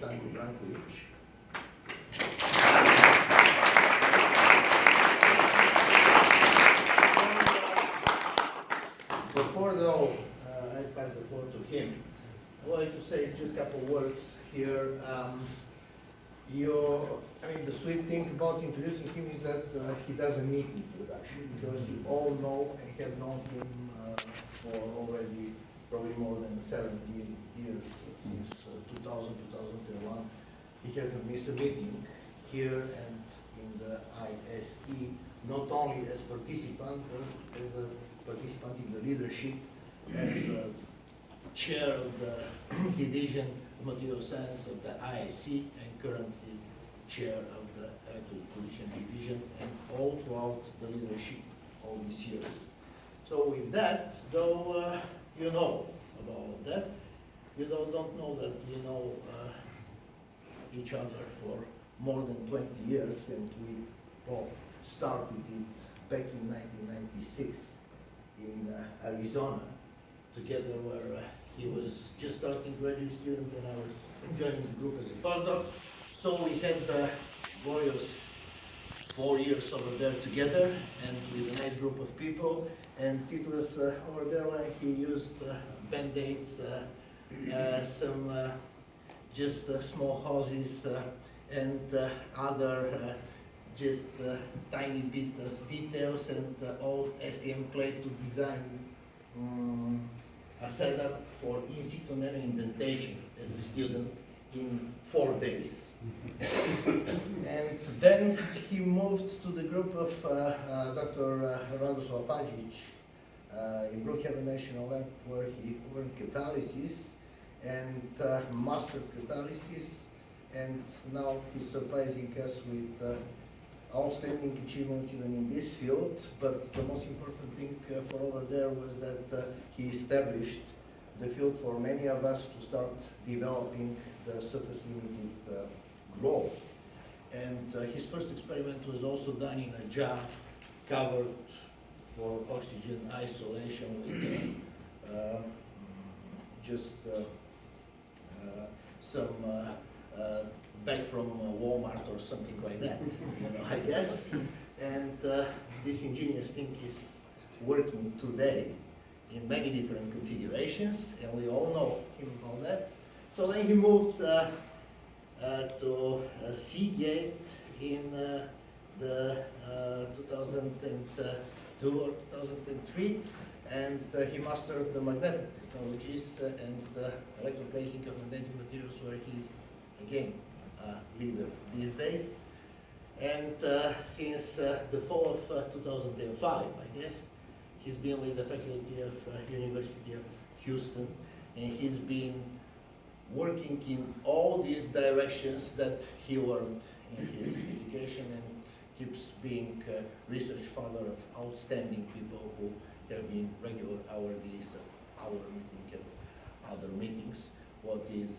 Sandy Brankovic. Before though I pass the floor to him, I would like to say just a couple words here. The sweet thing about introducing him is that he doesn't need introduction, because you all know and have known him for already probably more than 17 years, since 2000, 2001. He hasn't missed a meeting here and in the ISE, not only as participant, but as a participant in the leadership, as chair of the division of material science of the ISE, and currently chair of the Deposition division, and all throughout the leadership all these years. So with that, though you know about that, you don't know that we know each other for more than 20 years, and we both started it back in 1996 in Arizona together, where he was just starting graduate student and I was joining the group as a postdoc. So we had glorious 4 years over there together, and with a nice group of people. And it was over there when he used band-aids, some just small houses, and other just tiny bit of details and old STM plate to design a setup for in situ nano indentation as a student in 4 days. And then he moved to the group of Dr. Radoslav Fajic in Brookhaven National Lab, where he learned catalysis and mastered catalysis, and now he's surprising us with outstanding achievements even in this field. But the most important thing for over there was that he established the field for many of us to start developing the surface limited glow. And his first experiment was also done in a jar covered for oxygen isolation with just some bag from Walmart or something like that, I guess. And this ingenious thing is working today in many different configurations, and we all know him on that. So then he moved to Seagate in the 2002 or 2003, and he mastered the magnetic technologies and electroplating of magnetic materials, where he's again a leader these days. And since the fall of 2005, I guess, he's been with the faculty of University of Houston, and he's been working in all these directions that he learned in his education, and keeps being research father of outstanding people who have been regular attendees of our meeting and other meetings. What is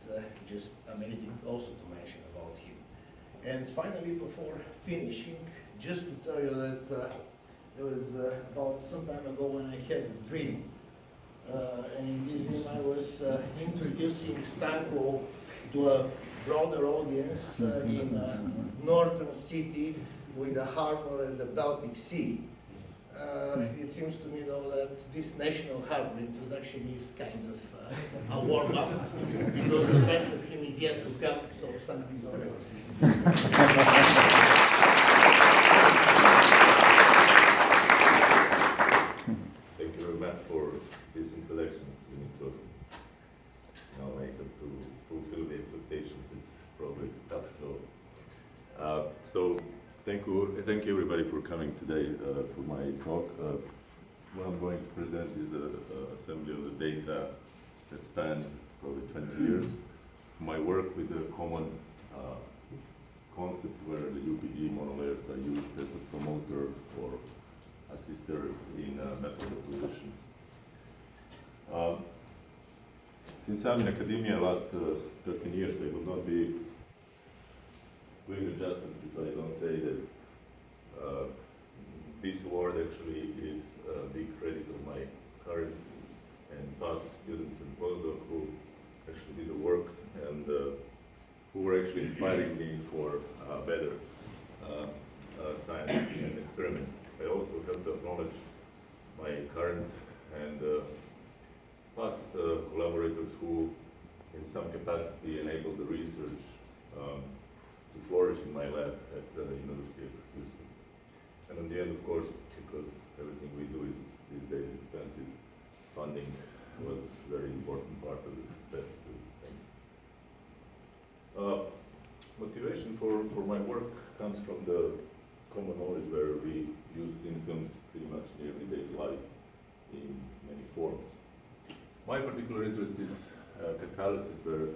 just amazing also to mention about him. And finally, before finishing, just to tell you that it was about some time ago when I had a dream, and in this dream I was introducing Stanko to a broader audience in a northern city with a harbor and the Baltic Sea. It seems to me, though, that this national harbor introduction is kind of a warm-up, because the best of him is yet to come, so Stanko is all yours. Thank you very much for this introduction. We need to now make it to fulfill the expectations. It's probably tough though. So thank you everybody for coming today for my talk. What I'm going to present is an assembly of the data that span probably 20 years. My work with the common concept where the UPD monolayers are used as a promoter or assisters in metal deposition. Since I'm in academia last 13 years, I would not be doing the justice if I don't say that this award actually is a big credit of my current and past students and postdoc who actually did the work, and who were actually inspiring me for better science and experiments. I also have to acknowledge my current and past collaborators who, in some capacity, enabled the research to flourish in my lab at the University of Houston. And in the end, of course, because everything we do is these days expensive, funding was a very important part of the success too. Motivation for my work comes from the common knowledge where we use thin films pretty much in everyday life in many forms. My particular interest is catalysis, where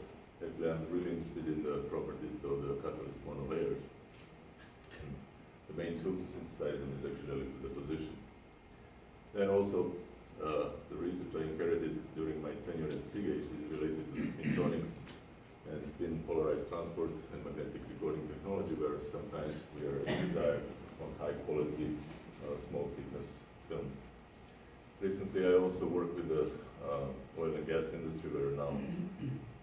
actually I'm really interested in the properties of the catalyst monolayers. The main tool to synthesize them is actually deposition. Then also, the research I inherited during my tenure at Seagate is related to the spintronics and spin polarized transport and magnetic recording technology, where sometimes we are desired on high quality, small thickness films. Recently, I also work with the oil and gas industry, where now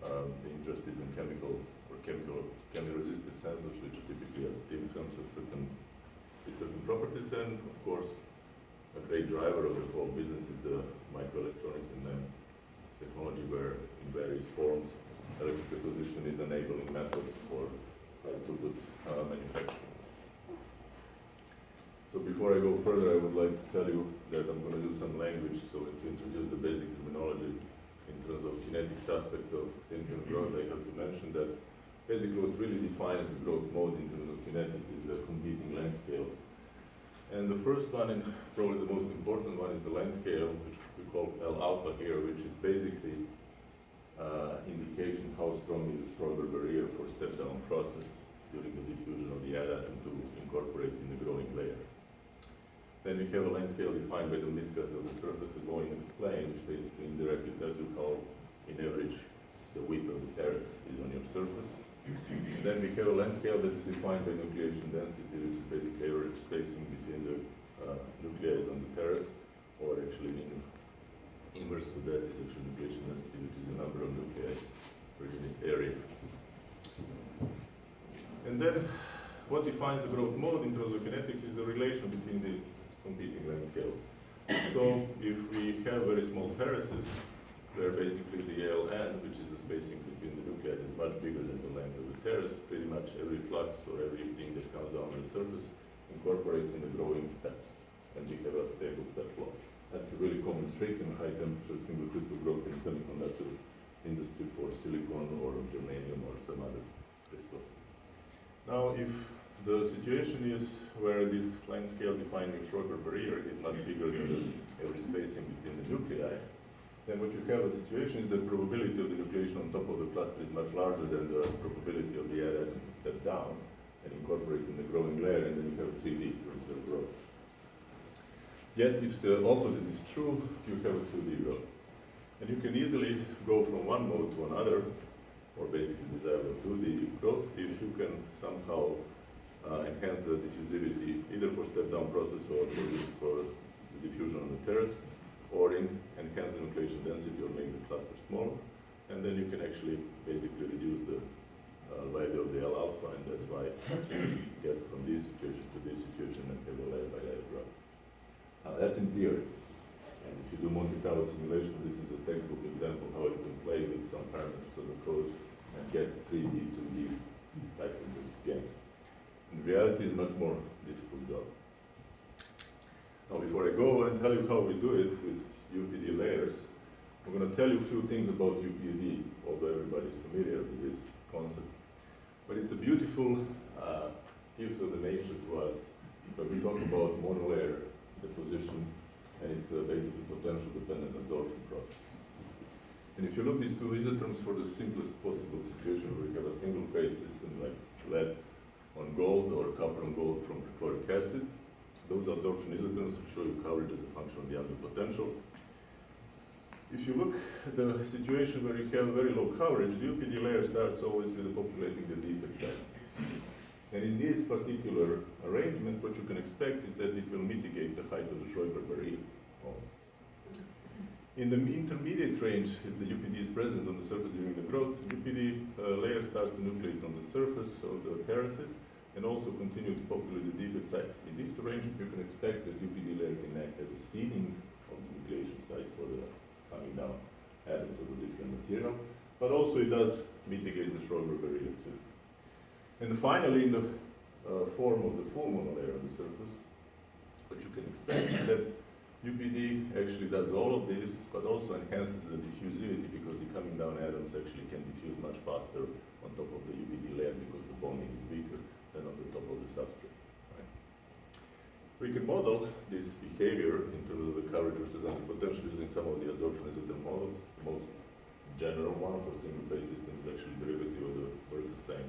the interest is in chemical-resistant sensors, which are typically thin films of certain properties, and of course, a great driver of the whole business is the microelectronics and MEMS technology, where in various forms electric deposition is enabling method for high-throughput manufacturing. So before I go further, I would like to tell you that I'm going to use some language so to introduce the basic terminology in terms of kinetics aspect of thin film growth. I have to mention that basically what really defines the growth mode in terms of kinetics is the competing length scales. And the first one, and probably the most important one, is the length scale, which we call L alpha here, which is basically indication how strong is the Schroeder barrier for step-down process during the diffusion of the atom to incorporate in the growing layer. Then we have a length scale defined by the miscut of the surface, as Owen explained, which basically indirectly tells you how, in average, the width of the terrace is on your surface. And then we have a length scale that is defined by nucleation density, which is basically average spacing between the nuclei on the terrace, or actually inverse to that is actually nucleation density, which is the number of nuclei per unit area. And then what defines the growth mode in terms of kinetics is the relation between the competing length scales. So if we have very small terraces, where basically the LN, which is the spacing between the nuclei, is much bigger than the length of the terrace, pretty much every flux or everything that comes down the surface incorporates in the growing steps, and we have a stable step flow. That's a really common trick in high temperature single crystal growth in semiconductor industry for silicon or germanium or some other crystals. Now, if the situation is where this length scale defining Schroeder barrier is much bigger than the average spacing between the nuclei, then what you have a situation is the probability of the nucleation on top of the cluster is much larger than the probability of the atom to step down and incorporate in the growing layer, and then you have 3D growth. Yet, if the opposite is true, you have a 2D growth. And you can easily go from one mode to another, or basically desirable 2D growth, if you can somehow enhance the diffusivity, either for step-down process or for the diffusion on the terrace, or enhance the nucleation density or make the cluster smaller. And then you can actually basically reduce the value of the L alpha, and that's why you get from this situation to this situation and have a layer by layer growth. That's in theory. And if you do Monte Carlo simulation, this is a textbook example how you can play with some parameters of the code and get 3D, 2D type of games. In reality, it's a much more difficult job. Now, before I go and tell you how we do it with UPD layers, I'm going to tell you a few things about UPD, although everybody's familiar with this concept. But it's a beautiful gift of the nature to us. But we talk about monolayer deposition, and it's basically potential dependent absorption process. And if you look these two isotherms for the simplest possible situation where you have a single phase system like lead on gold or copper on gold from perchloric acid, those absorption isotherms will show you coverage as a function of the ambient potential. If you look at the situation where you have very low coverage, the UPD layer starts always with populating the defect sites. And in this particular arrangement, what you can expect is that it will mitigate the height of the Schroeder barrier. In the intermediate range, if the UPD is present on the surface during the growth, UPD layer starts to nucleate on the surface of the terraces and also continue to populate the defect sites. In this arrangement, you can expect that UPD layer can act as a seeding of the nucleation sites for the coming down atoms of the different material, but also it does mitigate the Schroeder barrier too. And finally, in the form of the full monolayer on the surface, what you can expect is that UPD actually does all of this, but also enhances the diffusivity because the coming down atoms actually can diffuse much faster on top of the UPD layer because the bonding is weaker than on the top of the substrate. Right? We can model this behavior in terms of the coverage versus antipotential using some of the absorption models. The most general one for single-phase systems is actually derivative of the Berkenstein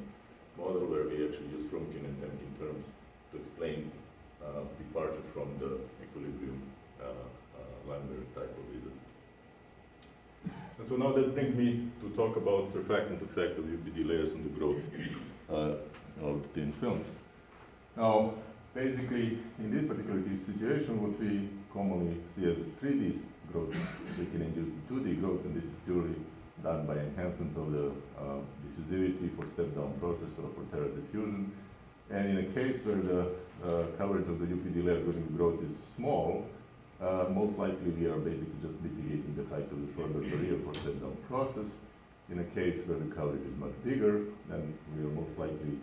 model, where we actually use Frumkin and Temkin terms to explain departure from the equilibrium Lambert type of visit. And so now that brings me to talk about surfactant effect of UPD layers on the growth of the thin films. Now, basically, in this particular situation, what we commonly see as a 3D growth, we can induce 2D growth, and this is purely done by enhancement of the diffusivity for step-down process or for terrace diffusion. And in a case where the coverage of the UPD layer during growth is small, most likely we are basically just mitigating the height of the Schroeder barrier for step-down process. In a case where the coverage is much bigger, then we are most likely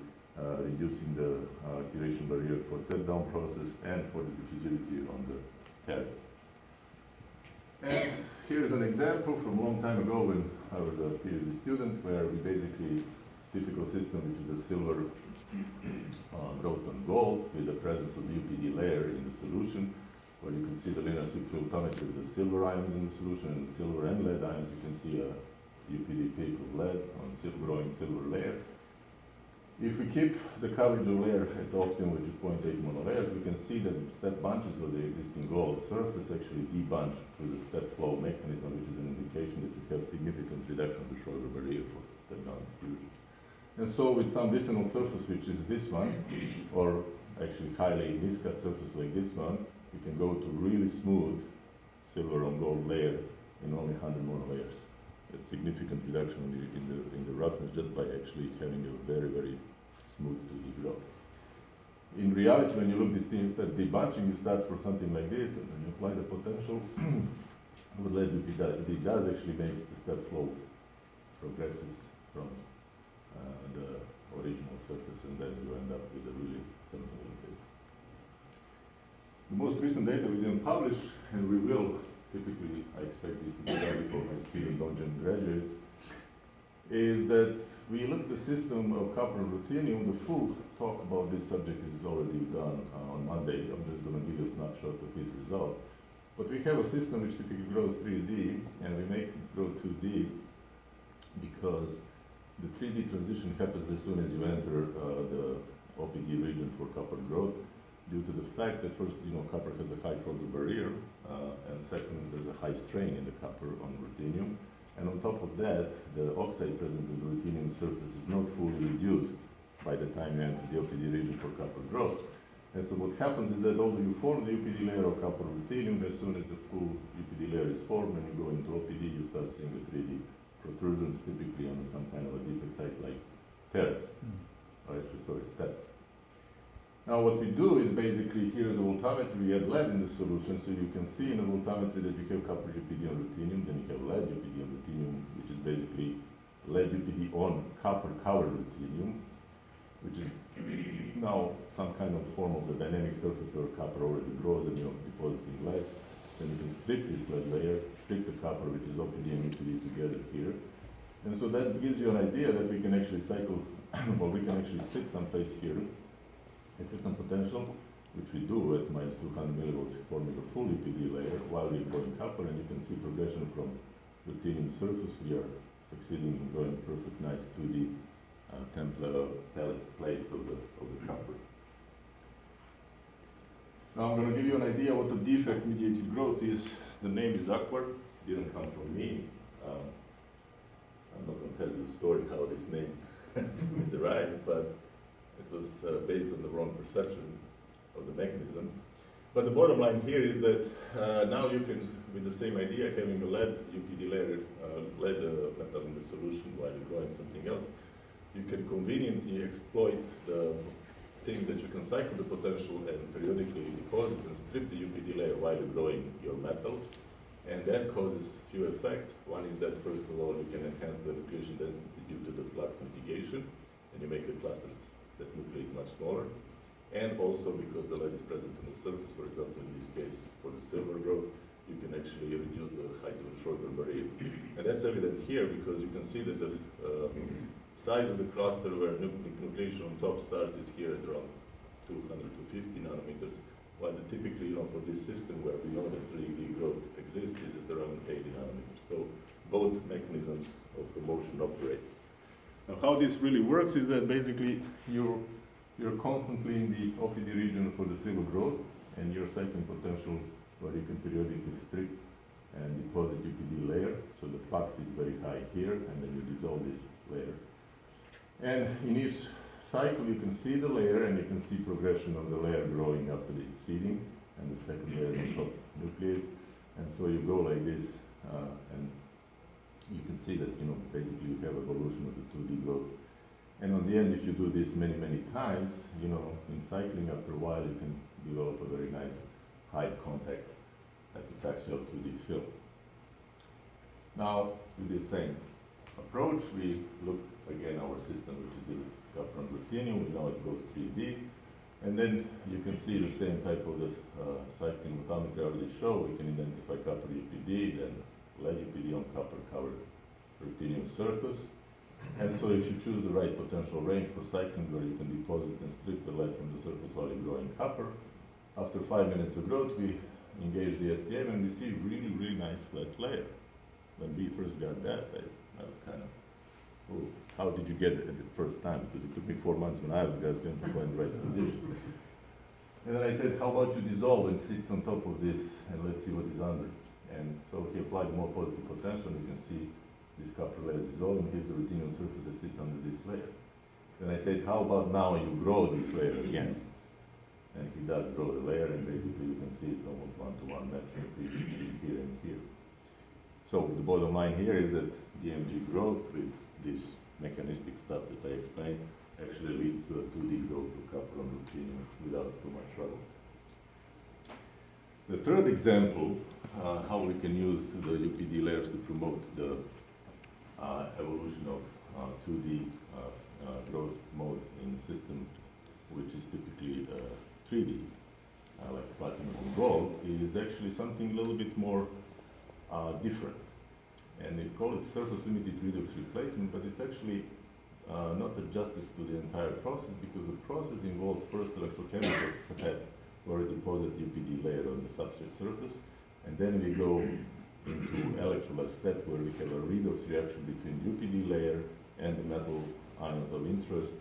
reducing the curation barrier for step-down process and for the diffusivity on the terrace. And here's an example from a long time ago when I was a PhD student, where we basically, typical system, which is a silver growth on gold with the presence of the UPD layer in the solution, where you can see the linear sweep fluotometry with the silver ions in the solution and the silver and lead ions. You can see a UPD peak of lead on growing silver layer. If we keep the coverage of layer at the optimum, which is 0.8 monolayers, we can see that step bunches of the existing gold surface actually debunch through the step flow mechanism, which is an indication that you have significant reduction of the Schroeder barrier for step down diffusion. And so with some vicinal surface, which is this one, or actually highly viscous surface like this one, you can go to really smooth silver on gold layer in only 100 monolayers. That's significant reduction in the roughness just by actually having a very, very smooth 2D growth. In reality, when you look at these things, that debunching, you start for something like this, and then you apply the potential, what lead UPD does actually makes the step flow progresses from the original surface, and then you end up with a really something like this. The most recent data we didn't publish, and we will, typically I expect this to be done before my student Donjan graduates, is that we look at the system of copper and ruthenium. The full talk about this subject is already done on Monday. I'm just going to give you a snapshot of these results. But we have a system which typically grows 3D, and we make it grow 2D because the 3D transition happens as soon as you enter the OPD region for copper growth, due to the fact that first, copper has a high Schroeder barrier, and second, there's a high strain in the copper on ruthenium. And on top of that, the oxide present in the ruthenium surface is not fully reduced by the time you enter the OPD region for copper growth. And so what happens is that although you form the UPD layer of copper ruthenium, as soon as the full UPD layer is formed and you go into OPD, you start seeing the 3D protrusions, typically on some kind of a defect site like terrace, or actually, sorry, step. Now what we do is basically, here's the voltammetry, we add lead in the solution, so you can see in the voltammetry that you have copper UPD on ruthenium, then you have lead UPD on ruthenium, which is basically lead UPD on copper covered ruthenium, which is now some kind of form of the dynamic surface where copper already grows and you're depositing lead. Then you can split this lead layer, split the copper, which is OPD and UPD together here. And so that gives you an idea that we can actually cycle, or we can actually sit someplace here at certain potential, which we do at minus 200 millivolts, forming a full UPD layer while we're growing copper, and you can see progression from ruthenium surface. We are succeeding in growing perfect, nice 2D pellets, plates of the copper. Now I'm going to give you an idea what the defect-mediated growth is. The name is awkward, didn't come from me. I'm not going to tell you the story how this name is derived, but it was based on the wrong perception of the mechanism. But the bottom line here is that now you can, with the same idea, having a lead UPD layer, lead metal in the solution while you're growing something else, you can conveniently exploit the thing that you can cycle the potential and periodically deposit and strip the UPD layer while you're growing your metal. And that causes few effects. One is that, first of all, you can enhance the nucleation density due to the flux mitigation, and you make the clusters that nucleate much smaller. And also because the lead is present on the surface, for example, in this case, for the silver growth, you can actually reduce the height of the shorter barrier. And that's evident here because you can see that the size of the cluster where nucleation on top starts is here at around 200 to 50 nanometers, while typically, for this system where we know that 3D growth exists is at around 80 nanometers. So both mechanisms of the motion operates. Now, how this really works is that basically you're constantly in the OPD region for the silver growth, and your cycling potential where you can periodically strip and deposit UPD layer. So the flux is very high here, and then you dissolve this layer. And in each cycle you can see the layer, and you can see progression of the layer growing after it's seeding, and the second layer on top nucleates. And so you go like this, and you can see that, basically you have evolution of the 2D growth. And on the end, if you do this many, many times, in cycling, after a while, you can develop a very nice high contact epitaxial 2D film. Now, with the same approach, we look again our system, which is the copper and ruthenium. We know it goes 3D. And then you can see the same type of the cycling photometry I already show. We can identify copper UPD, then lead UPD on copper covered ruthenium surface. And so if you choose the right potential range for cycling where you can deposit and strip the lead from the surface while you're growing copper, after 5 minutes of growth, we engage the STM and we see really, really nice flat layer. When we first got that, I was kind of, oh, how did you get it at the first time? Because it took me 4 months when I was a grad student to find the right condition. And then I said, how about you dissolve and sit on top of this and let's see what is under. And so he applied more positive potential, and you can see this copper layer dissolving. Here's the ruthenium surface that sits under this layer. Then I said, how about now you grow this layer again? And he does grow the layer, and basically you can see it's almost one-to-one matching between here and here. So the bottom line here is that DMG growth with this mechanistic stuff that I explained actually leads to a 2D growth of copper and ruthenium without too much trouble. The third example, how we can use the UPD layers to promote the evolution of 2D growth mode in the system, which is typically 3D, like platinum and gold, is actually something a little bit more different. And they call it surface limited redox replacement, but it's actually not a justice to the entire process, because the process involves first electrochemical step where we deposit UPD layer on the substrate surface, and then we go into electrolyte step where we have a redox reaction between UPD layer and the metal ions of interest,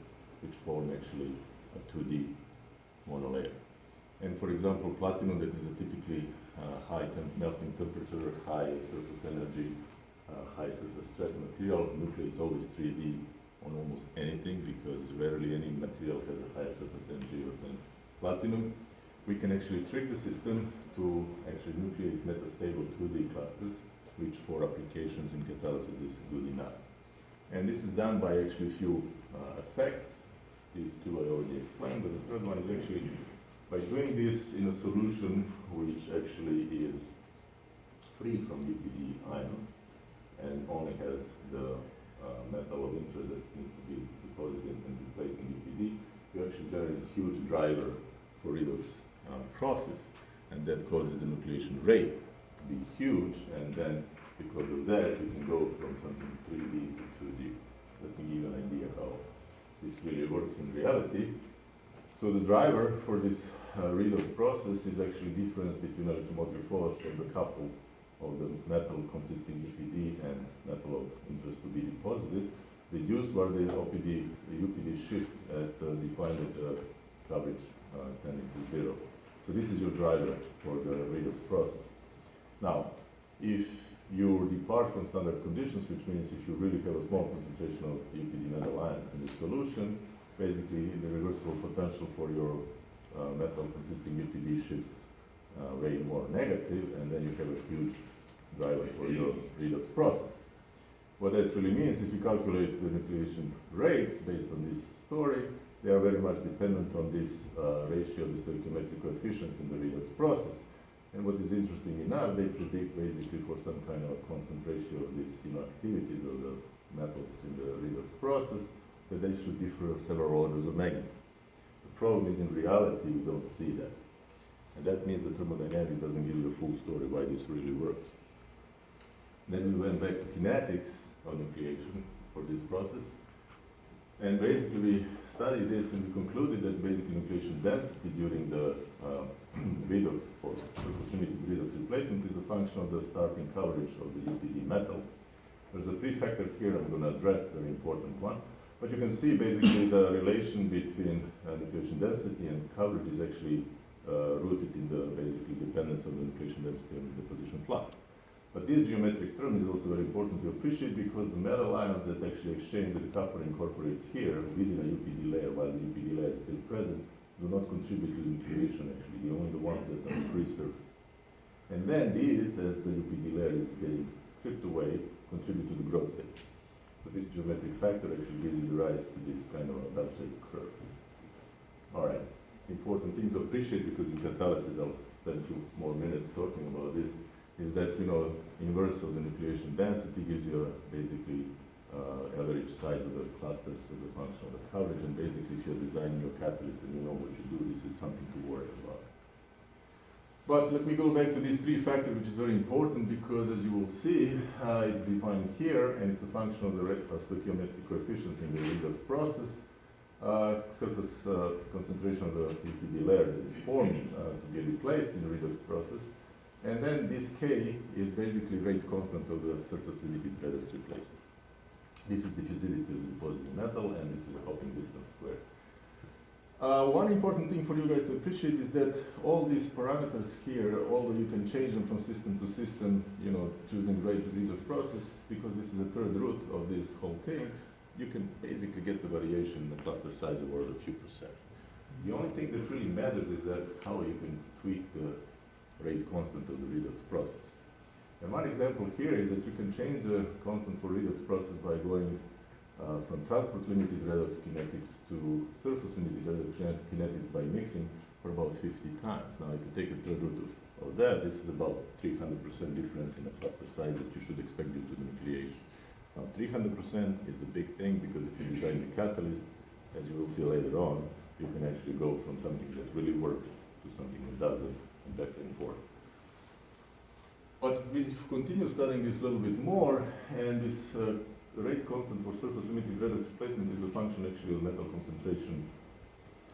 which form actually a 2D monolayer. And for example, platinum, that is a typically high melting temperature, high surface energy, high surface stress material, nucleates always 3D on almost anything, because rarely any material has a higher surface energy than platinum. We can actually trick the system to actually nucleate metastable 2D clusters, which for applications in catalysis is good enough. And this is done by actually a few effects. These two I already explained, but the third one is actually by doing this in a solution which actually is free from UPD ions and only has the metal of interest that needs to be deposited and replaced in UPD, you actually generate a huge driver for redox process, and that causes the nucleation rate to be huge, and then because of that you can go from something 3D to 2D. Let me give you an idea how this really works in reality. So the driver for this redox process is actually difference between electromotive force and the couple of the metal consisting UPD and metal of interest to be deposited, reduced where the UPD shift at defined coverage tending to 0. So this is your driver for the redox process. Now, if you depart from standard conditions, which means if you really have a small concentration of UPD metal ions in the solution, basically the reversible potential for your metal consisting UPD shifts way more negative, and then you have a huge driver for your redox process. What that really means, if you calculate the nucleation rates based on this story, they are very much dependent on this ratio of the stoichiometric coefficients in the redox process. And what is interesting enough, they predict basically for some kind of constant ratio of these activities of the metals in the redox process, that they should differ several orders of magnitude. The problem is in reality we don't see that. And that means that thermodynamics doesn't give you a full story why this really works. Then we went back to kinetics of nucleation for this process. And basically we studied this and we concluded that basically nucleation density during the redox or surface limited redox replacement is a function of the starting coverage of the UPD metal. There's a prefactor here I'm going to address, very important one. But you can see basically the relation between nucleation density and coverage is actually rooted in the basically dependence of the nucleation density and the deposition flux. But this geometric term is also very important to appreciate because the metal ions that actually exchange with the copper incorporates here within a UPD layer while the UPD layer is still present do not contribute to the nucleation actually, the only the ones that are on the free surface. And then these, as the UPD layer is getting stripped away, contribute to the growth state. So this geometric factor actually gives you the rise to this kind of a bell-shaped curve. All right, important thing to appreciate because in catalysis I'll spend 2 more minutes talking about this, is that, inverse of the nucleation density gives you basically average size of the clusters as a function of the coverage, and basically if you're designing your catalyst and you know what you do, this is something to worry about. But let me go back to this prefactor, which is very important because as you will see, it's defined here and it's a function of the stoichiometric coefficients in the redox process. Surface concentration of the UPD layer that is formed to be replaced in the redox process. And then this K is basically rate constant of the surface limited redox replacement. This is diffusivity of the depositing metal, and this is a hopping distance squared. One important thing for you guys to appreciate is that all these parameters here, although you can change them from system to system, choosing rate of redox process, because this is the third root of this whole thing, you can basically get the variation in the cluster size of order a few percent. The only thing that really matters is that how you can tweak the rate constant of the redox process. And one example here is that you can change the constant for redox process by going from transport limited redox kinetics to surface limited redox kinetics by mixing for about 50 times. Now if you take the third root of that, this is about 300% difference in the cluster size that you should expect due to the nucleation. Now 300% is a big thing because if you design the catalyst, as you will see later on, you can actually go from something that really works to something that doesn't, and back and forth. But we continue studying this a little bit more, and this rate constant for surface limited redox replacement is a function actually of metal concentration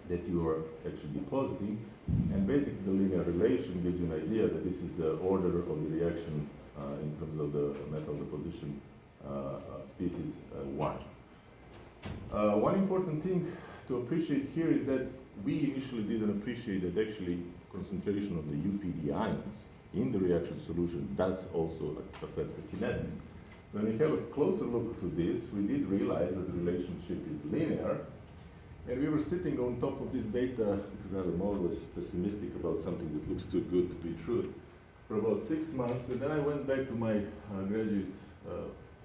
that you are actually depositing. And basically the linear relation gives you an idea that this is the order of the reaction in terms of the metal deposition species 1. One important thing to appreciate here is that we initially didn't appreciate that actually concentration of the UPD ions in the reaction solution does also affect the kinetics. When we have a closer look to this, we did realize that the relationship is linear, and we were sitting on top of this data because I'm always pessimistic about something that looks too good to be true for about 6 months, and then I went back to my graduate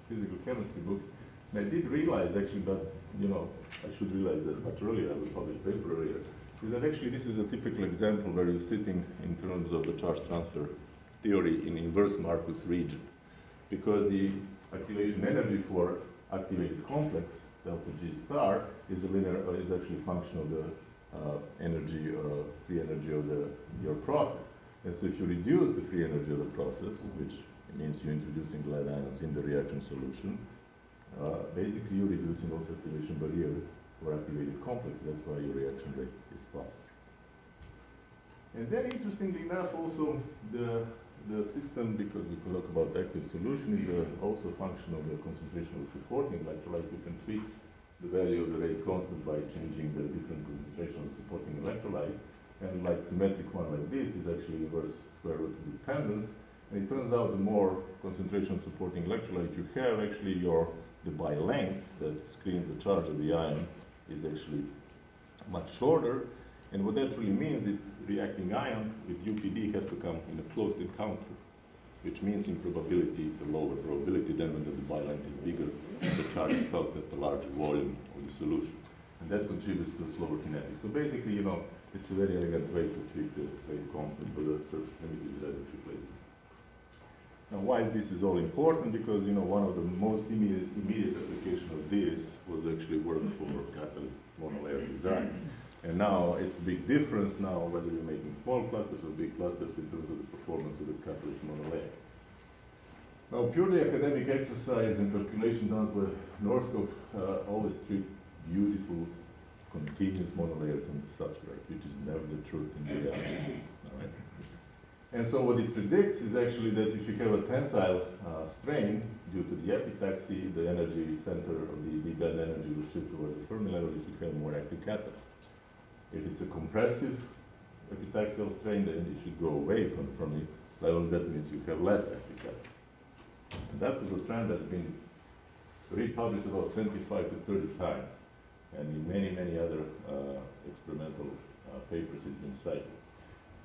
physical chemistry books, and I did realize actually that, I should realize that much earlier, I would publish a paper earlier, is that actually this is a typical example where you're sitting in terms of the charge transfer theory in inverse Marcus region. Because the activation energy for activated complex, delta G star, is actually a function of the free energy of your process. And so if you reduce the free energy of the process, which means you're introducing lead ions in the reaction solution, basically you're reducing also activation barrier for activated complex. That's why your reaction rate is faster. And then interestingly enough also the system, because we talk about aqueous solution, is also a function of the concentration of the supporting electrolyte. You can tweak the value of the rate constant by changing the different concentration of the supporting electrolyte. And like symmetric one like this is actually inverse square root of dependence. And it turns out the more concentration of supporting electrolyte you have, actually the by length that screens the charge of the ion is actually much shorter. And what that really means that reacting ion with UPD has to come in a closed encounter, which means in probability it's a lower probability than when the bilent is bigger and the charge is felt at the larger volume of the solution. And that contributes to a slower kinetics. So basically, it's a very elegant way to treat the wave constant for the surface limited electric replacement. Now, why is this all important? Because one of the most immediate application of this was actually work for catalyst monolayer design. And now it's a big difference now whether you're making small clusters or big clusters in terms of the performance of the catalyst monolayer. Now, purely academic exercise and calculation done by Norskov always treat beautiful continuous monolayers on the substrate, which is never the truth in reality. All right? And so what it predicts is actually that if you have a tensile strain due to the epitaxy, the energy center of the band energy will shift towards the Fermi level, you should have more active catalyst. If it's a compressive epitaxial strain, then it should go away from the Fermi level. That means you have less active catalyst. And that was a trend that's been republished about 25 to 30 times. And in many, many other experimental papers it's been cited.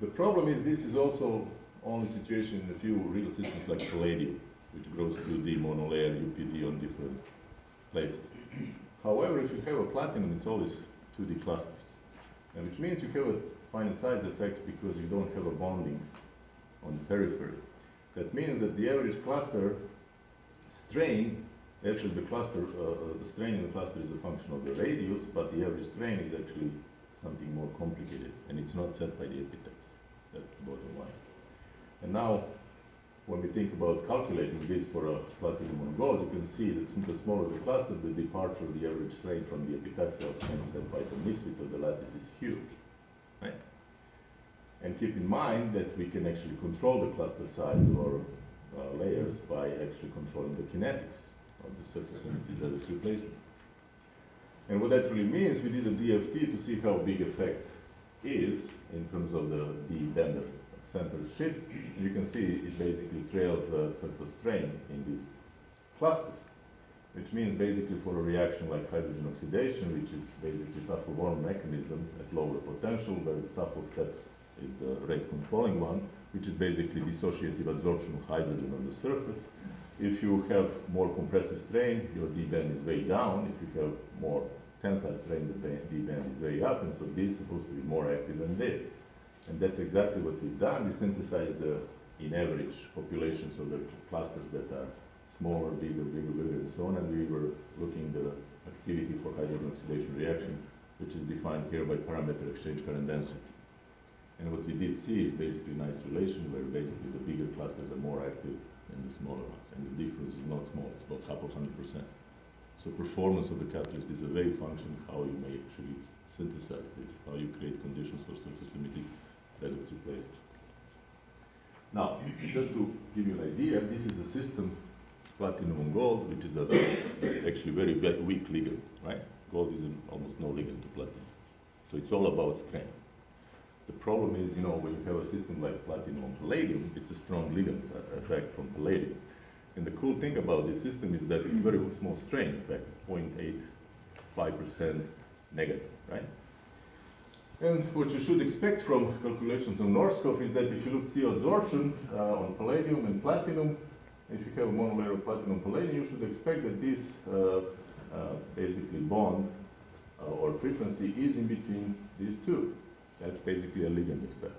The problem is this is also only situation in a few real systems like palladium, which grows 2D monolayer UPD on different places. However, if you have a platinum, it's always 2D clusters, and which means you have a finite size effects because you don't have a bonding on the periphery. That means that the average cluster strain, actually the strain in the cluster is a function of the radius, but the average strain is actually something more complicated, and it's not set by the epitax. That's the bottom line. And now, when we think about calculating this for a platinum on gold, you can see that the smaller the cluster, the departure of the average strain from the epitaxial strain set by the misfit of the lattice is huge. Right? And keep in mind that we can actually control the cluster size or layers by actually controlling the kinetics of the surface limited radius replacement. And what that really means, we did a DFT to see how big effect is in terms of the bender center shift. And you can see it basically trails the surface strain in these clusters, which means basically for a reaction like hydrogen oxidation, which is basically Tafel-Warm mechanism at lower potential, where the Tafel step is the rate controlling one, which is basically dissociative absorption of hydrogen on the surface. If you have more compressive strain, your D-band is way down. If you have more tensile strain, the D-band is way up, and so this is supposed to be more active than this. And that's exactly what we've done. We synthesized in average populations of the clusters that are smaller, bigger, and so on, and we were looking at the activity for hydrogen oxidation reaction, which is defined here by parameter exchange current density. And what we did see is basically a nice relation where basically the bigger clusters are more active than the smaller ones, and the difference is not small, it's about 0.5%. So performance of the catalyst is a wave function, how you may actually synthesize this, how you create conditions for surface limited radius replacement. Now, just to give you an idea, this is a system, platinum and gold, which is actually very weak ligand, right? Gold is almost no ligand to platinum. So it's all about strength. The problem is, when you have a system like platinum and palladium, it's a strong ligand effect from palladium. And the cool thing about this system is that it's very small strain, in fact, it's 0.85% negative, right? And what you should expect from calculations on Norskov is that if you look CO absorption on palladium and platinum, if you have a monolayer of platinum palladium, you should expect that this basically bond or frequency is in between these two. That's basically a ligand effect.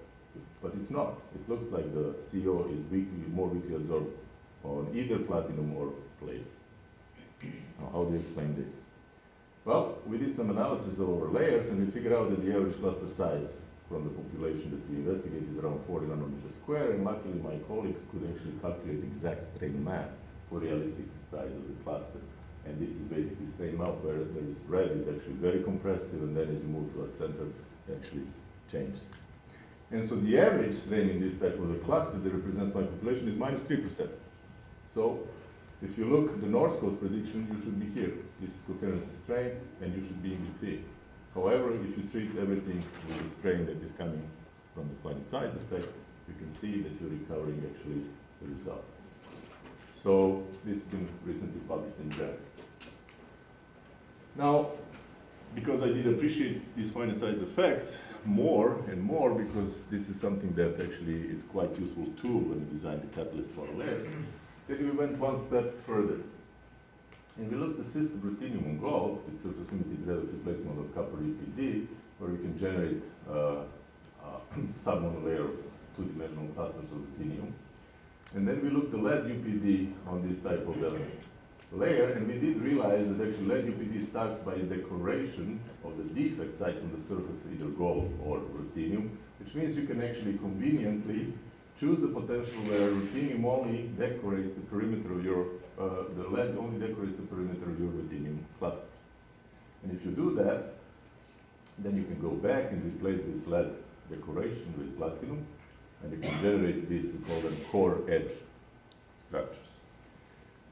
But it's not. It looks like the CO is more weakly absorbed on either platinum or palladium. Now, how do you explain this? Well, we did some analysis of our layers, and we figured out that the average cluster size from the population that we investigated is around 40 nanometers square, and luckily my colleague could actually calculate exact strain map for realistic size of the cluster. And this is basically strain map where there is red is actually very compressive, and then as you move to the center, it actually changes. And so the average strain in this type of a cluster that represents my population is minus 3%. So if you look at the Norskov prediction, you should be here. This is coherency strain, and you should be in between. However, if you treat everything with a strain that is coming from the finite size effect, you can see that you're recovering actually the results. So this has been recently published in JAX. Now, because I did appreciate these finite size effects more and more, because this is something that actually is quite useful tool when you design the catalyst monolayer, then we went one step further. And we looked at the system ruthenium on gold with surface limited relative placement of copper UPD, where we can generate sub-monolayer two-dimensional clusters of ruthenium. And then we looked at lead UPD on this type of layer, and we did realize that actually lead UPD starts by decoration of the defect sites on the surface, either gold or ruthenium, which means you can actually conveniently choose the potential where ruthenium only decorates the perimeter of your, the lead only decorates the perimeter of your ruthenium clusters. And if you do that, then you can go back and replace this lead decoration with platinum, and you can generate these, we call them core edge structures.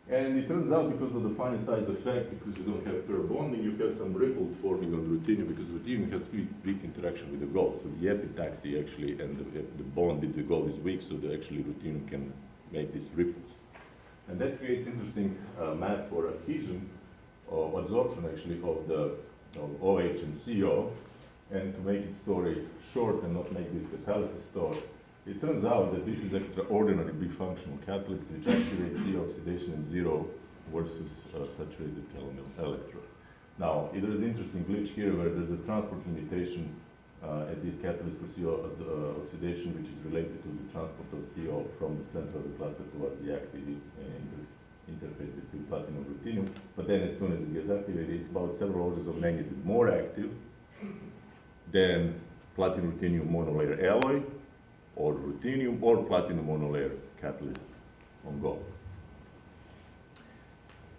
And it turns out, because of the finite size effect, because you don't have pair bonding, you have some ripple forming on ruthenium, because ruthenium has weak interaction with the gold. So the epitaxy actually, and the bond with the gold is weak, so the actually ruthenium can make these ripples. And that creates interesting math for adhesion or absorption actually of the OH and CO. And to make it story short and not make this catalysis story, it turns out that this is extraordinary big functional catalyst which activates CO oxidation at zero versus saturated electrode. Now, there is an interesting glitch here where there's a transport limitation at this catalyst for CO oxidation, which is related to the transport of CO from the center of the cluster towards the active interface between platinum and ruthenium. But then as soon as it gets activated, it's about several orders of magnitude more active than platinum-ruthenium monolayer alloy, or ruthenium, or platinum monolayer catalyst on gold.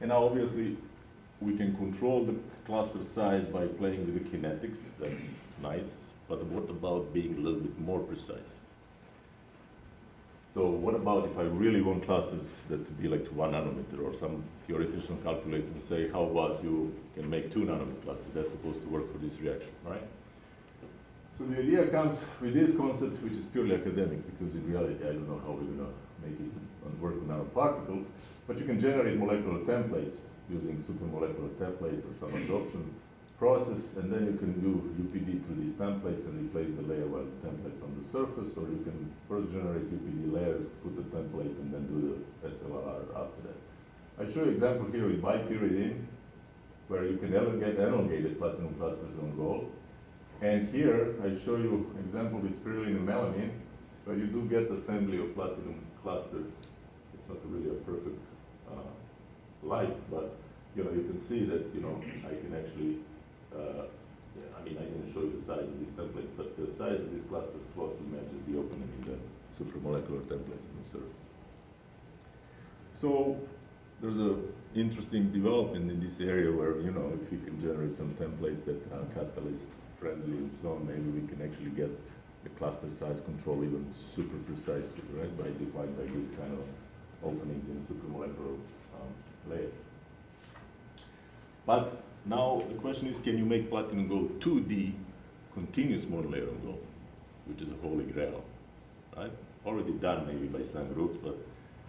And now obviously we can control the cluster size by playing with the kinetics, that's nice, but what about being a little bit more precise? So what about if I really want clusters that to be like 1 nanometer, or some theoretician calculates and say, how about you can make 2 nanometer clusters? That's supposed to work for this reaction, right? So the idea comes with this concept, which is purely academic, because in reality I don't know how we're going to make it work with nanoparticles, but you can generate molecular templates using supermolecular templates or some adsorption process, and then you can do UPD through these templates and replace the layer while the template's on the surface, or you can first generate UPD layers, put the template, and then do the SLR after that. I show you an example here with bipyridine, where you can get elongated platinum clusters on gold. And here I show you an example with pyridine and melamine, where you do get assembly of platinum clusters. It's not really a perfect light, but you can see that I can actually. I mean, I didn't show you the size of these templates, but the size of these clusters closely matches the opening in the supramolecular templates on the surface. So there's an interesting development in this area where if you can generate some templates that are catalyst friendly and so on, maybe we can actually get the cluster size control even super precisely, right, defined by these kind of openings in supramolecular layers. But now the question is, can you make platinum gold 2D continuous monolayer on gold, which is a holy grail, right? Already done maybe by some groups, but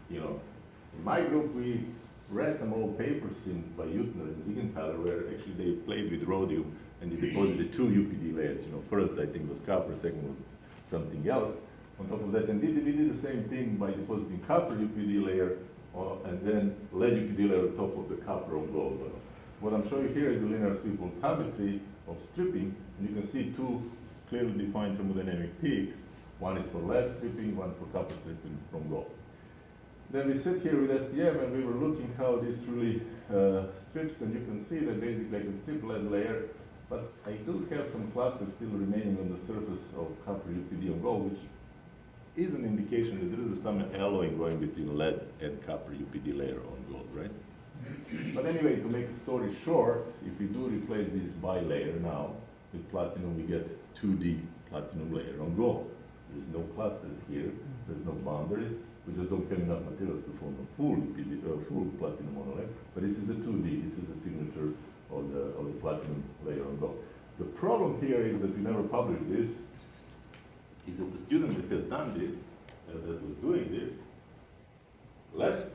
in my group we read some old papers by Utner and Ziegenthaler where actually they played with rhodium and they deposited 2 UPD layers. First I think was copper, second was something else on top of that. And we did the same thing by depositing copper UPD layer and then lead UPD layer on top of the copper on gold. What I'm showing here is the linear sweep voltammetry of stripping, and you can see 2 clearly defined thermodynamic peaks. One is for lead stripping, one for copper stripping from gold. Then we sit here with STM and we were looking how this really strips, and you can see that basically I can strip lead layer, but I do have some clusters still remaining on the surface of copper UPD on gold, which is an indication that there is some alloying going between lead and copper UPD layer on gold, right? But anyway, to make the story short, if we do replace this bilayer now with platinum, we get 2D platinum layer on gold. There's no clusters here, there's no boundaries, we just don't have enough materials to form a full platinum monolayer, but this is a 2D, this is a signature of the platinum layer on gold. The problem here is that we never published this, is that the student that has done this, that was doing this, left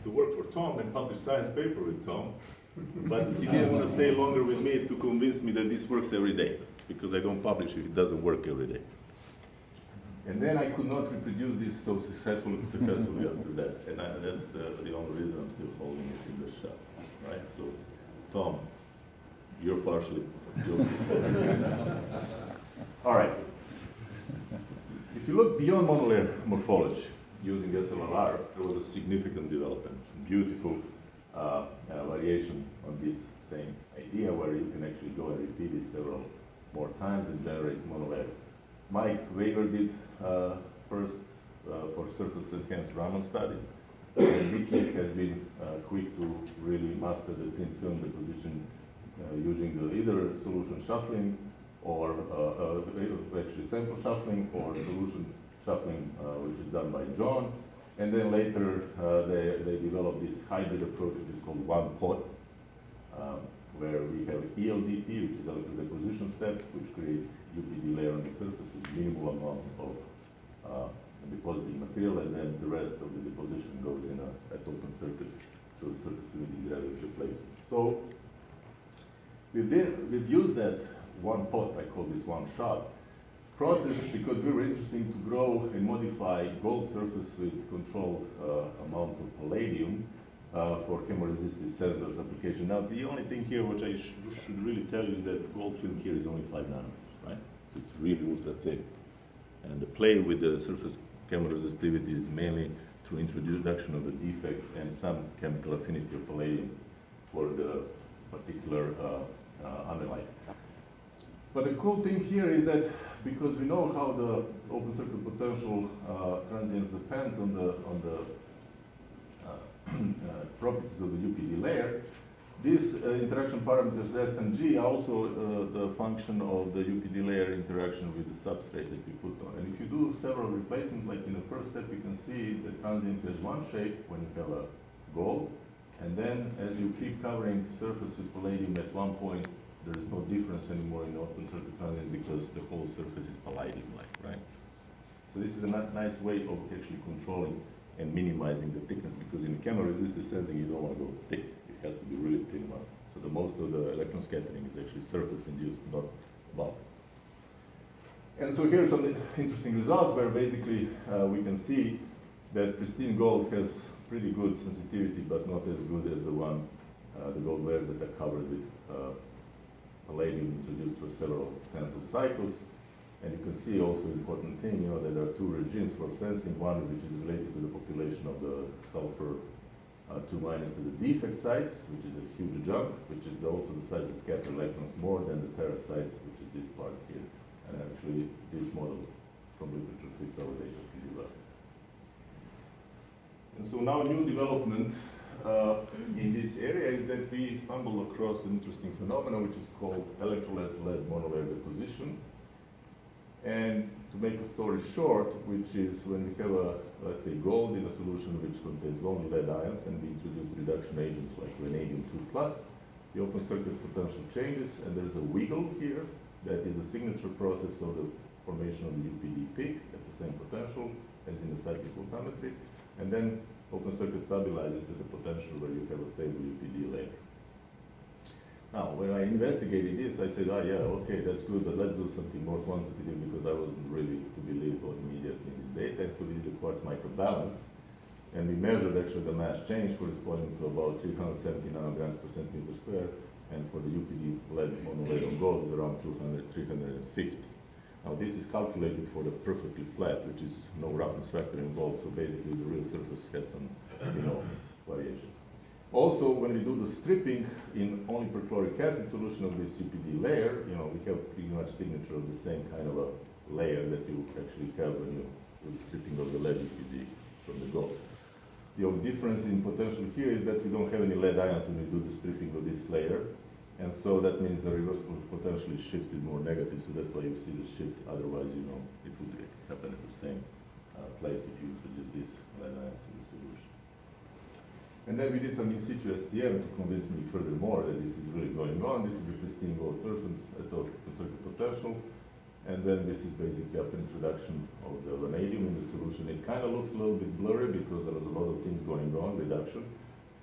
to work for Tom and publish science paper with Tom, But he didn't want to stay longer with me to convince me that this works every day, because I don't publish if it doesn't work every day. And then I could not reproduce this so successfully after that, and that's the only reason I'm still holding it in the shop, right? So, Tom, you're partially guilty. All right. If you look beyond monolayer morphology, using SLRR, there was a significant development, beautiful variation on this same idea, where you can actually go and repeat it several more times and generate monolayer. Mike Weger did first for surface enhanced Raman studies, and Vicky has been quick to really master the thin film deposition using either solution shuffling or actually sample shuffling or solution shuffling, which is done by John. And then later they developed this hybrid approach, which is called one pot, where we have ELDP, which is electrodeposition step, which creates UPD layer on the surface with minimal amount of depositing material, and then the rest of the deposition goes in at open circuit through surface limiting gravity replacement. So we've used that one pot, I call this one shot, process because we were interested to grow and modify gold surface with controlled amount of palladium for chemoresistive sensors application. Now, the only thing here which I should really tell you is that gold film here is only 5 nanometers, right? So it's really ultra thin. And the play with the surface chemoresistivity is mainly through introduction of the defects and some chemical affinity of palladium for the particular underlying. But the cool thing here is that because we know how the open circuit potential transients depends on the properties of the UPD layer, these interaction parameters F and G are also the function of the UPD layer interaction with the substrate that we put on. And if you do several replacements, like in the first step, you can see the transient has one shape when you have a gold, and then as you keep covering surface with palladium, at one point there is no difference anymore in open circuit transient because the whole surface is palladium-like, right? So this is a nice way of actually controlling and minimizing the thickness, because in chemoresistive sensing you don't want to go thick. It has to be really thin one. So the most of the electron scattering is actually surface induced, not bulk. And so here are some interesting results where basically we can see that pristine gold has pretty good sensitivity, but not as good as the gold layers that are covered with palladium introduced for several tens of cycles. And you can see also important thing, that there are two regimes for sensing, one which is related to the population of the sulfur 2- to the defect sites, which is a huge jump, which is also the size that scatter electrons more than the Terra sites, which is this part here. And actually this model from literature fits our data pretty well. And so now new development in this area is that we stumbled across an interesting phenomenon which is called electrolyte-led monolayer deposition. And to make a story short, which is when we have let's say, gold in a solution which contains only lead ions, and we introduce reduction agents like vanadium 2+, the open circuit potential changes, and there's a wiggle here that is a signature process of the formation of the UPD peak at the same potential as in the cyclic voltammetry, and then open circuit stabilizes at the potential where you have a stable UPD layer. Now, when I investigated this, I said, yeah, okay, that's good, but let's do something more quantitative because I wasn't really to believe immediately in this data. So we did the quartz microbalance, and we measured actually the mass change corresponding to about 370 nanograms per centimeter square, and for the UPD lead monolayer on gold is around 200, 350. Now, this is calculated for the perfectly flat, which is no roughness factor involved, so basically the real surface has some, variation. Also, when we do the stripping in only perchloric acid solution of this UPD layer, we have pretty much signature of the same kind of a layer that you actually have when you do the stripping of the lead UPD from the gold. The only difference in potential here is that we don't have any lead ions when we do the stripping of this layer, and so that means the reversible potential is shifted more negative, so that's why you see the shift. Otherwise, it would happen at the same place if you introduce these lead ions in the solution. And then we did some in situ STM to convince me furthermore that this is really going on. This is the pristine gold surface at the circuit potential. And then this is basically after introduction of the vanadium in the solution. It kind of looks a little bit blurry because there was a lot of things going on, reduction.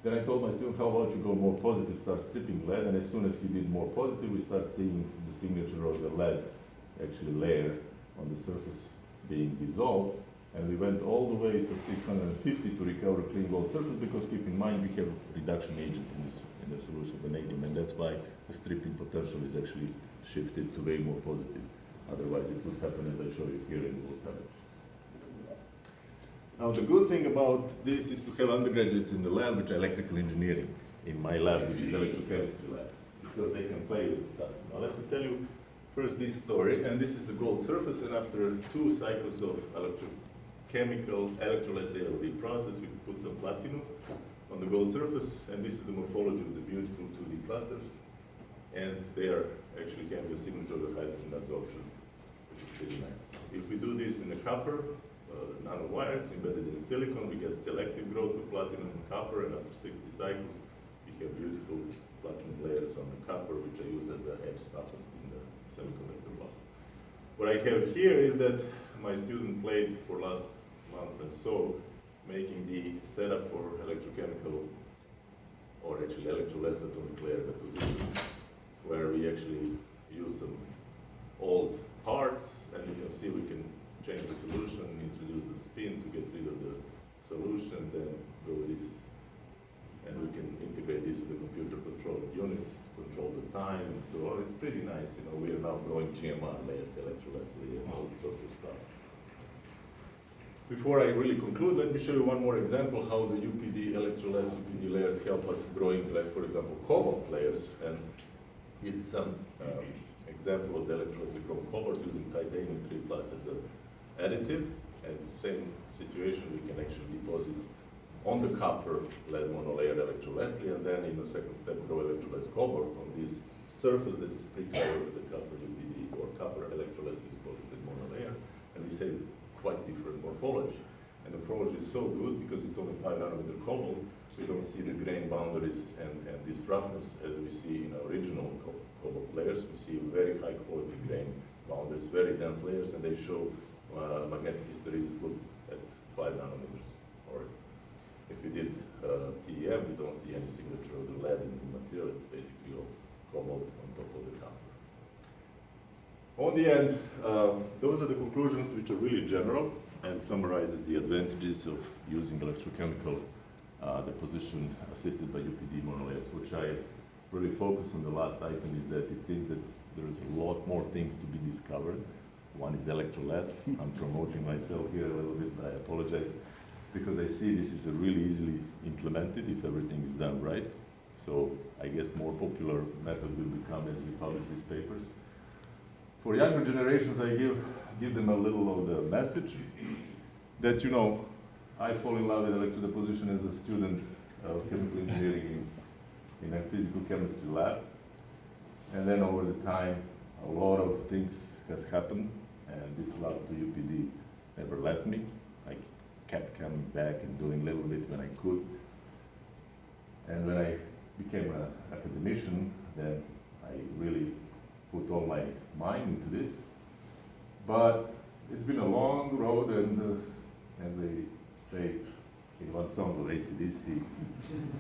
Then I told my student, how about you go more positive, start stripping lead, and as soon as he did more positive, we start seeing the signature of the lead actually layer on the surface being dissolved, and we went all the way to 650 to recover clean gold surface, because keep in mind we have reduction agent in the solution, vanadium, and that's why the stripping potential is actually shifted to way more positive. Otherwise it would happen as I show you here in the wood cabbage. Now the good thing about this is to have undergraduates in the lab, which are electrical engineering, in my lab, which is electrochemistry lab, because they can play with stuff. Now let me tell you first this story, and this is the gold surface, and after 2 cycles of electrochemical electrolysis ALD process, we put some platinum on the gold surface, and this is the morphology of the beautiful 2D clusters, and they are actually having a signature of the hydrogen absorption, which is pretty nice. If we do this in the copper, nanowires embedded in silicon, we get selective growth of platinum and copper, and after 60 cycles, we have beautiful platinum layers on the copper, which I use as a edge stopper in the semiconductor block. What I have here is that my student played for last month and so, making the setup for electrochemical, or actually electroless atomic layer deposition, where we actually use some old parts, and you can see we can change the solution, introduce the spin to get rid of the solution, then go with this. And we can integrate this with the computer controlled units to control the time and so on. It's pretty nice, you know, we are now growing GMR layers, electroless layers, all sorts of stuff. Before I really conclude, let me show you one more example how the UPD, electroless UPD layers help us growing, like for example, cobalt layers. And this is some example of the electroless chrome cobalt using titanium 3+ as an additive, and the same situation we can actually deposit on the copper lead monolayer electrolessly, and then in the second step grow electroless cobalt on this surface that is pre-covered with the copper UPD or copper electrolessly deposited monolayer, and we say quite different morphology. And the morphology is so good because it's only 5 nanometer cobalt, we don't see the grain boundaries and this roughness as we see in our original cobalt layers. We see very high quality grain boundaries, very dense layers, and they show magnetic hysteresis look at 5 nanometers. Or if we did TEM, we don't see any signature of the lead in the material. It's basically all cobalt on top of the copper. On the end, those are the conclusions which are really general and summarizes the advantages of using electrochemical deposition assisted by UPD monolayers. Which I really focus on the last item is that it seems that there's a lot more things to be discovered. One is electroless. I'm promoting myself here a little bit, but I apologize, because I see this is a really easily implemented if everything is done right. So I guess more popular method will become as we publish these papers. For younger generations, I give them a little of the message that, you know, I fall in love with electrodeposition as a student of chemical engineering in a physical chemistry lab. And then over the time, a lot of things has happened, and this love to UPD never left me. I kept coming back and doing a little bit when I could. And when I became an academician, then I really put all my mind into this. But it's been a long road, and as they say in one song of AC/DC,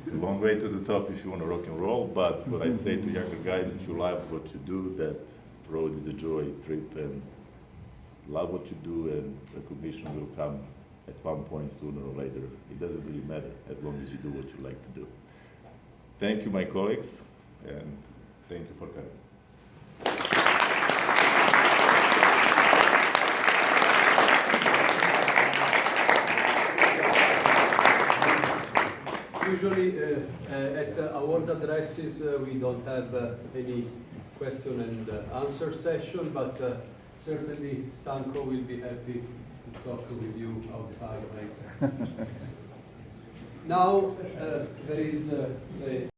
it's a long way to the top if you want to rock and roll. But what I say to younger guys, if you love what you do, that road is a joy trip, and love what you do, and recognition will come at one point sooner or later. It doesn't really matter as long as you do what you like to do. Thank you, my colleagues, and thank you for coming. Usually at award addresses we don't have any question and answer session, but certainly Stanko will be happy to talk with you outside later. Now there is the